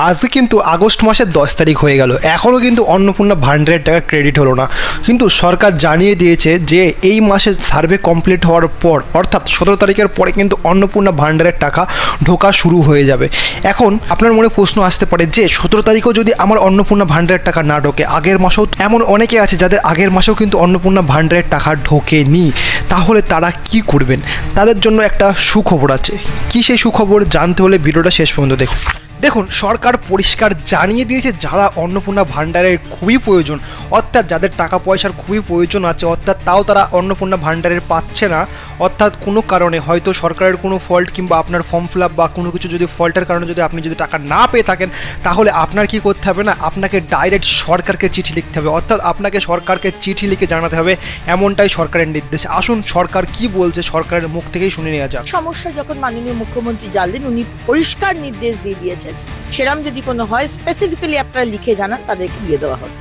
আজকে কিন্তু আগস্ট মাসের 10 তারিখ হয়ে গেল, এখনও কিন্তু অন্নপূর্ণা ভান্ডারের টাকা ক্রেডিট হলো না। কিন্তু সরকার জানিয়ে দিয়েছে যে এই মাসের সার্ভে কমপ্লিট হওয়ার পর অর্থাৎ 17 তারিখের পরে কিন্তু অন্নপূর্ণা ভান্ডারের টাকা ঢোকা শুরু হয়ে যাবে। এখন আপনার মনে প্রশ্ন আসতে পারে যে 17 তারিখেও যদি আমার অন্নপূর্ণা ভান্ডারের টাকা না ঢোকে, আগের মাসেও এমন অনেকে আছে যাদের আগের মাসেও কিন্তু অন্নপূর্ণা ভান্ডারের টাকা ঢোকেনি, তাহলে তারা কি করবেন? তাদের জন্য একটা সুখবর আছে। কি সেই সুখবর? জানতে হলে ভিডিওটা শেষ পর্যন্ত দেখুন, সরকার পরিষ্কার জানিয়ে দিয়েছে যারা অন্নপূর্ণা ভান্ডারের খুবই প্রয়োজন, অর্থাৎ যাদের টাকা পয়সার খুবই প্রয়োজন আছে, অর্থাৎ তাও তারা অন্নপূর্ণা ভান্ডারের পাচ্ছে না, অর্থাৎ কোনো কারণে হয়তো সরকারের কোনো ফল্ট কিংবা আপনার ফর্ম ফিল আপ বা কোনো কিছু যদি ফল্টের কারণে যদি আপনি যদি টাকা না পেয়ে থাকেন, তাহলে আপনার কি করতে হবে না, আপনাকে ডাইরেক্ট সরকারকে চিঠি লিখতে হবে, অর্থাৎ আপনাকে সরকারকে চিঠি লিখে জানাতে হবে, এমনটাই সরকারের নির্দেশ। আসুন সরকার কি বলছে সরকারের মুখ থেকেই শুনে নেওয়া যাক। সমস্যা যখন মাননীয় মুখ্যমন্ত্রী জানলেন, উনি পরিষ্কার নির্দেশ দিয়ে দিয়েছেন সেরকম যদি কোনো হয় স্পেসিফিক্যালি আপনারা লিখে জানান, তাদেরকে দিয়ে দেওয়া হবে।